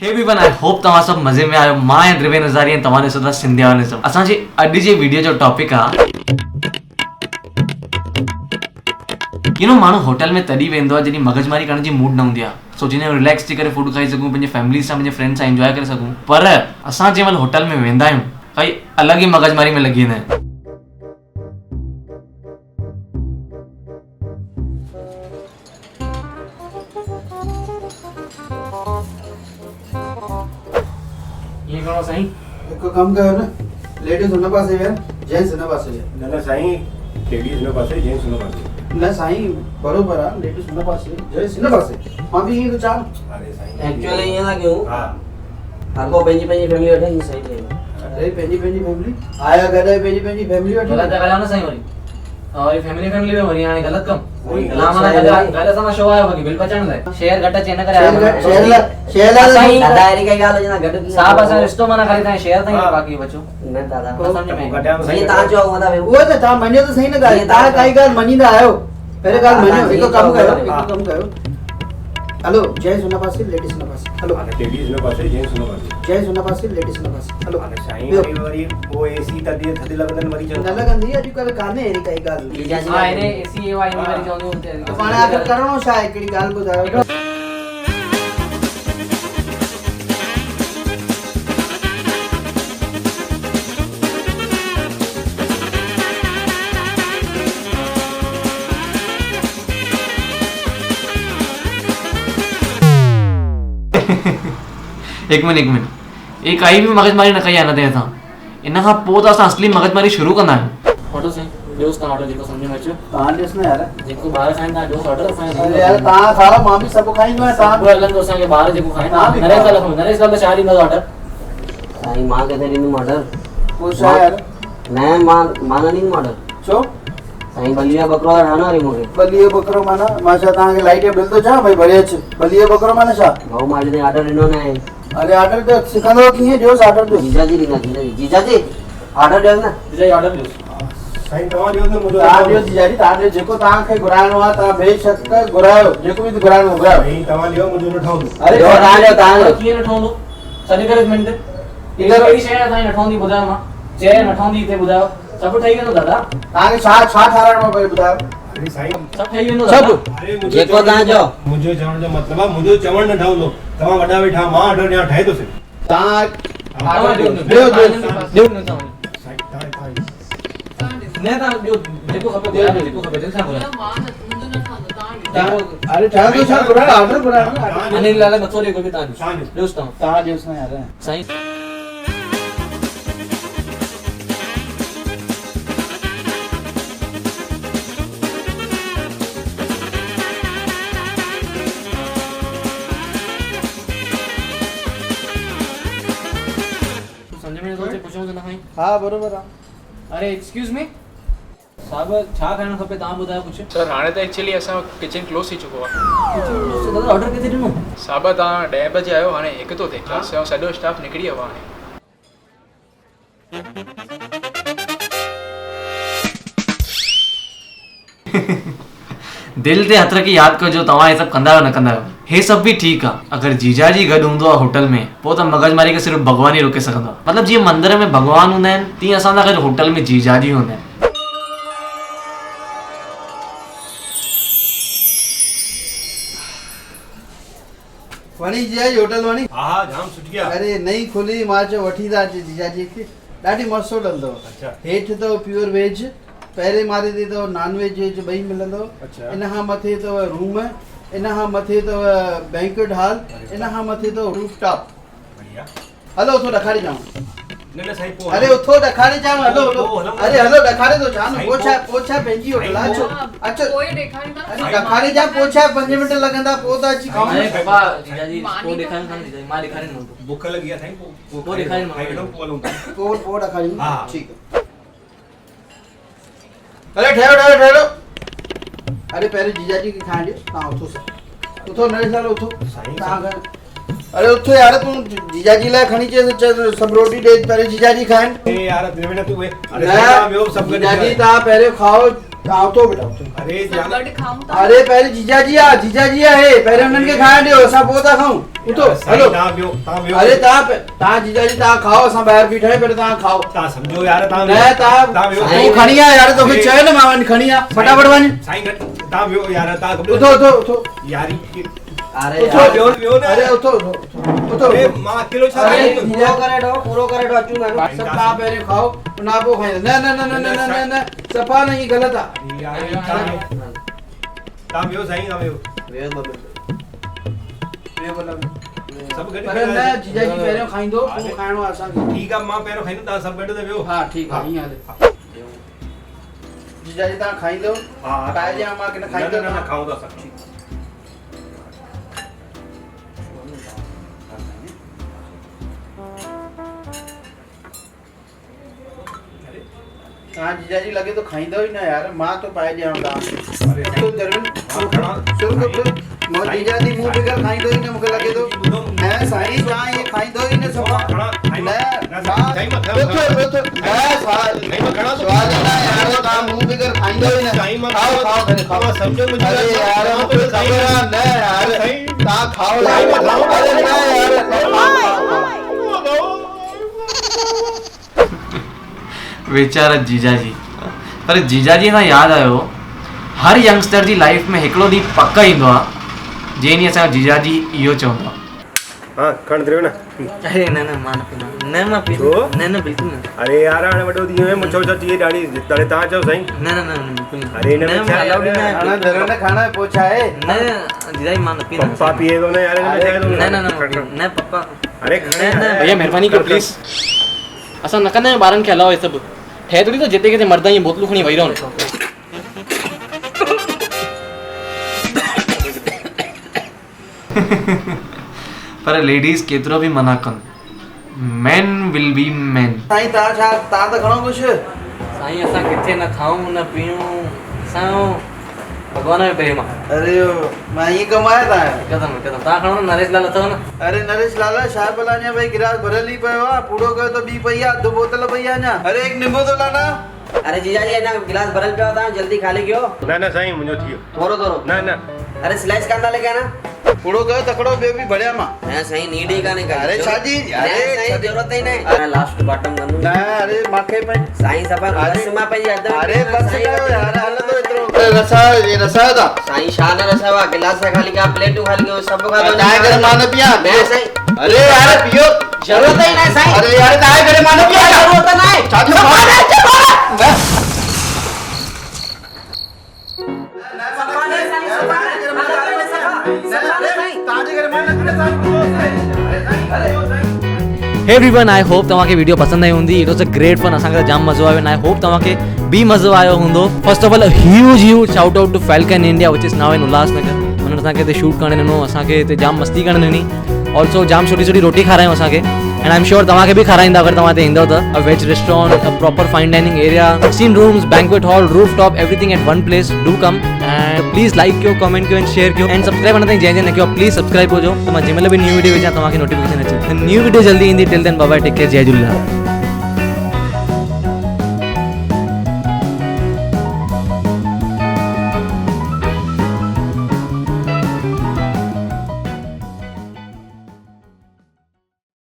Hey everyone, I hope तव्हां सब मजे में आयो। मां ऐं द्रिवेन हज़ारी ऐं तव्हां ॾिसो था सिंधियानिज़म। असांजे अॼु जे वीडियो जो टॉपिक आहे माण्हू होटल में तॾहिं वेंदो आहे जॾहिं मगजमारी करण जी मूड न हूंदी आहे। सोचींदा आहियूं रिलैक्स थी करे फूड खाई सघूं, पंहिंजे फैमिली सां पंहिंजे फ्रेंड्स सां एंजॉय करे सघूं। पर असां जंहिं महिल होटल में वेंदा आहियूं काई अलॻि ई मगजमारी में लॻी वेंदा आहियूं। ये करो साईं, हिकु कमु कयो न, लेडीज़ हुन पासे वेहनि, जेंट्स हिन पासे वेहनि। न साईं, लेडीज़ हिन पासे, जेंट्स हुन पासे। न साईं, बरोबर आहे, लेडीज़ हुन पासे, जेंट्स हिन पासे। मां बि ईअं थो चाहियां। अरे साईं, एक्चुअली ईअं था कयूं, हा हर को पंहिंजी पंहिंजी फैमिली वठे ही सही है। अरे पंहिंजी फैमिली आया गॾु पंहिंजी फैमिली वठी। गलत ॻाल्हि न साईं, वरी फैमिली में वरी हाणे गलत कमु वरी ना माना गलत सां शो आयो बाक़ी बिल पचाइण लाइ शेयर घटि अचे न करे शेयर साईं दादा अहिड़ी काई ॻाल्हि हुजे ना गॾु साहब असां रिश्तो माना खाली तव्हां शेयर ताईं बाक़ी बचो न दादा सम्झ में जीअं तव्हां चओ उहा था वेहूं। उहो त तव्हां मञियो त सही न ॻाल्हि, तव्हां काई ॻाल्हि मञींदा आहियो। पहिरीं ॻाल्हि मञियो, हिकु कमु कयो। हलो, जेंट्स हुन पासे, लेडीज़ हिन पासे। हलो, लेडीज़ हिन पासे, जेंट्स हुन पासे। जेंट्स हुन पासे, लेडीज़ हिन पासे। हलो, अरे साईं, वरी वो एसी थधि लॻंदनि वरी न लॻंदी अॼुकल्ह कान्हे अहिड़ी काई ॻाल्हि। जीजा जी हां इने एसी वाई वरी चवंदी पाण आख़िर करिणो छा आहे, हिकिड़ी ॻाल्हि ॿुधायो। एक मिनट ये काई भी मगजमारी न कई आहे न ते असां इन खां पोइ त असां असली मगजमारी शुरू कंदा आहियूं। ऑर्डर साईं ॿियो तव्हां ऑर्डर जेको सम्झ में अचे तव्हां ॾिस न यार, जेको ॿार खाइनि था ॿियो ऑर्डर अरे यार तव्हां खाओ, मां बि सभु खाईंदो आहियां। तव्हां पूरा हलंदो असांखे ॿार जेको खाइनि तव्हां बि नरेश साल छा ॾींदो ऑर्डर साईं मां किथे ॾींदुमि ऑर्डर? पोइ छा यार, न मां न ॾींदुमि ऑर्डर। छो साईं बलिया बकरो था ठाहिणो वरी मूंखे। बलियो बकरो माना मां छा तव्हांखे लाइट जो बिल थो चवां भई भरे अच। बलियो बकरो माना छा? भाऊ मां अॼु ताईं ऑर्डर ॾिनो न आहे। अरे ऑर्डर त सिखंदो कीअं, ॾियोसि ऑर्डर ॾियो। जीजा जी ॾींदा जीजा जी ऑर्डर ॾियो न। जी ऑर्डर ॾियो साईं तव्हां ॾियो न मुंहिंजो तव्हां ॾियो जीजाजी, तव्हां ॾियो जेको तव्हांखे घुराइणो आहे, तव्हां बेशक घुरायो, जेको बि घुराइणो आहे घुरायो। साईं तव्हां ॾियो मुंहिंजो न ठहंदो। अरे तव्हां ॾियो कीअं न ठहंदो सॼी करे मिंट इहा कहिड़ी शइ आहे तव्हां न ठहंदी ॿुधायो मां चए न ठहंदी हिते ॿुधायो सभु ठही वेंदो दादा तव्हांखे छा छा ठाराइणो आहे भई ॿुधायो। अरे साईं, सभु ठही वेंदो सभु? अरे मुंहिंजो जेको तव्हां चओ। मुंहिंजो चवण जो मतिलबु आहे मुंहिंजो चवण न ठहंदो। तव्हां वॾा वेठा, मां ऑर्डर ॾियां ठहे थो सही। तव्हां दादा ॾियो साईं तव्हां न तव्हां ॿियो जेको खपे ॿुधायो जेको खपे दिलि सां ॿुधायो अरे ठहंदो छा, घुरायो ऑर्डर घुरायो। अनिल लाल मथो ॾियो कोई तव्हां तव्हां ॾियो तव्हां तव्हां ॾियोसि न यार। साईं समझ में सोचे पुछो त न खाई हा बरोबर आहे। अरे एक्सक्यूज मी साहब छा खाइणो खपे तव्हां ॿुधायो कुझु सर हाणे त एक्चुअली असांजो किचन क्लोज़ थी चुको आहे। दादा ऑर्डर किथे ॾिनो साहब तव्हां 10 बजे आयो, हाणे 1 थो थिए क्लास जो सॼो स्टाफ निकिरी वियो आहे हाणे। दिल ते हथ रखी यादि कजो तव्हां हे सभु कंदा आहियो न कंदा आहियो। हे सभु बि ठीकु आहे, अगरि जीजाजी गॾु हूंदो आहे होटल में पोइ त मगजमारी खे सिर्फ़ु भॻवान ई रोके सघंदो आहे। मतिलबु जीअं मंदर में भॻवान हूंदा आहिनि तीअं असांजा गॾु होटल में जीजाजी हूंदा आहिनि। वणी जीजाजी होटल वणी? हा हा जाम सुठी आहे। अरे नई खुली, मां चयो वठी था अचे जीजाजी खे, ॾाढी मस्तु होटल अथव। अच्छा। हेठि अथव प्योर वेज, पहिरें मारे ते अथव नॉन वेज वेज ॿई मिलंदव। अच्छा। इन खां मथे अथव रूम, इन खां मथे अथव बैंक्वेट हॉल, इन खां मथे अथव रूफ टॉप। बढ़िया। हलो उथो ॾेखारे ॾियांव। न साईं पोइ अरे उथो ॾेखारे ॾियांव। हलो हलो अरे हलो ॾेखारे थो ॾियांव न। पोछा पंहिंजी होटल आहे। अचो अचो। अरे ॾेखारे ॾियां, पोछा 5 मिंट लॻंदा, पोइ त अची खाऊं। अरे बाबा जीजाजी पोइ ॾेखारण खां जीजाजी मां ॾेखारींदुमि बुख लॻी आहे साईं, पोइ ॾेखारींदुमि खाई वठो पोइ हलूं। पोइ ॾेखारींदुमि। हा। ठीकु आहे। अरे ठहियो। अरे पहिरीं जीजाजी खे खाइण ॾियो, तव्हां उथो उथो नरेश लाल उथो। तव्हां घर अरे उथो यार, तूं जीजाजी लाइ खणी अचे सभु रोटी ॾे, पहिरीं जीजाजी खाइनि। ए यार द्रिवेन तू वे। अरे न साईं ॿियो सभु गॾु जीजाजी तव्हां पहिरियों खाओ, तव्हां उथो बेटा उथो अरे सब जाना गॾु खाऊं था अरे पहिरीं जीजाजी आहे पहिरीं हुननि खे खाइण ॾियो असां पोइ था खाऊं उथो हलो तव्हां वियो अरे तव्हां जीजाजी तव्हां खाओ असां ॿाहिरि बीठा आहियूं पहिरीं तव्हां खाओ तव्हां सम्झो यार तव्हां न तव्हां वियो तूं खणी आ यार तोखे चयो न मां वञ खणी आ फटाफट वञ साईं तव्हां वियो यार तव्हां उथो उथो उथो यारी अरे उथो यार, वियो न अरे उथो उथो उथो अरे मां अकेलो छा अरे, खाईंदुमि? पूरो करे ॾो अचूं मैं सब तव्हां पहिरीं खाओ उन खां पोइ खाईंदा न न न न न न न सफ़ा न हीअ ग़लति आहे यार तव्हां वियो साईं तव्हां वियो सभु गॾु पर न जीजाजी पहिरियों खाईंदो पोइ खाइणो आहे असांखे ठीकु आहे मां पहिरियों खाईंदुमि तव्हां सभु गॾु त वियो हा ठीकु आहे हीअं हले जीजाजी तव्हां खाईंदो हा खाए ॾियां मां की न खाईंदो न खाऊं था सभु ठीकु हाँ जीजाजी लगे तो खाईंदो ही ना यार मां तो पाए ॾियां तव्हां अरे तो जरूर खड़ा सुन मां जीजाजी मुंह बिगर खाईंदो ही ना मूंखे लगे तो न साईं तव्हां ये खाईंदो ही न सफ़ा न स्वाद ना यार तव्हां मुंह बिगर खाईंदो ही न खाओ खाओ पहले खाओ समझो मुझे अरे यार मूंखे ख़बर आहे न यार तव्हां खाओ अरे न यार वेचारा जीजाजी पर जीजाजी खां यादि आयो हर यंगस्टर जी लाइफ में हिकिड़ो ॾींहुं पक ईंदो आहे जंहिं ॾींहुं असांजो जीजाजी इहो चवंदो आहे हाँ खण दरियो न अरे न मां न पीना न मां पी छो? न बिल्कुल न अरे यार हाणे वॾो ॾींहुं आहे मुछो छो थिए ॾाढी तॾहिं तव्हां चओ साईं न बिल्कुल न अरे हिन में छा आहे? खाना घर में खाना है पोछा है न जीजाजी मां न पीना पप्पा पिए थो न यार हिन में छा आहे? न पप्पा अरे न, खण न, भैया महिरबानी कयो प्लीज़ असां न कंदा आहियूं ॿारनि खे अलाउ हे सभु ठहे थोड़ी त जिते किथे मर्द ईअं बोतलूं खणी वेही रहनि पर लेडीज़ केतिरो बि मना कनि मैन विल बी मैन साईं तव्हां त घणो कुझु साईं असां किथे न खाऊं न पीऊं असांजो भॻवान में प्रेम आहे अरे मां ये कमाया था हिकदमि तव्हां खणो न नरेश लाल अथव न अरे नरेश लाला छा भला अञा भाई गिलास भरियल ई पियो आहे पूरो कयो त ॿी पई आहे अधु बोतल पई आहे अञा अरे एक नींबू तो लाना अरे जीजाजी अञा गिलास भरल पियो था जल्दी खाली कयो न साईं मुंहिंजो थी वियो थोरो न अरे स्लाइस कांदा लेके आना पूरो कयो तकड़ो ॿियो बि भरिया मां न साईं नीड ही काने का अरे छाजी अरे साईं जरूरत ही नहीं अरे लास्ट बॉटम न कंदू अरे मांखे पे साईं सफा बस मां पंहिंजी हद अरे बस कयो यार हल तो एतिरो रसा ये रसा था साईं शान रसावा गिलास खाली का प्लेटू खाली का सब खा दो चाय करे मां न पिया मैं साईं अरे यार पियो जरूरत ही नहीं साईं अरे यार चाय करे मां न पिया जरूरत नहीं छाजी हे एवरीवन आई होप तव्हांखे वीडियो पसंदि आई हूंदी it was a great fun असांखे जाम मज़ो आयो एंड आई होप तव्हांखे बि मज़ो आयो हूंदो first of all huge shout out to Falcon India which is now in Ulhasnagar हुननि असांखे हिते शूट करणु ॾिनो असांखे हिते जाम मस्ती करणु ॾिनी ऑल्सो जाम सुठी रोटी खारायूं असांखे एंड आई एम श्योर तव्हांखे बि खाराईंदा अगरि तव्हां हिते ईंदव त a veg restaurant a proper fine dining area 16 rooms banquet hall rooftop everything at one place do come and please like कयो कमेंट कयो एंड शेयर कयो एंड सब्सक्राइब अञा ताईं जंहिं न कयो प्लीज़ सब्सक्राइब कजो त मां जंहिं महिल बि न्यू वीडियो विझां तव्हांखे नोटिफिकेशन अचे न्यू वीडियो जल्दी ईंदी till then bye bye take care जय झूलेलाल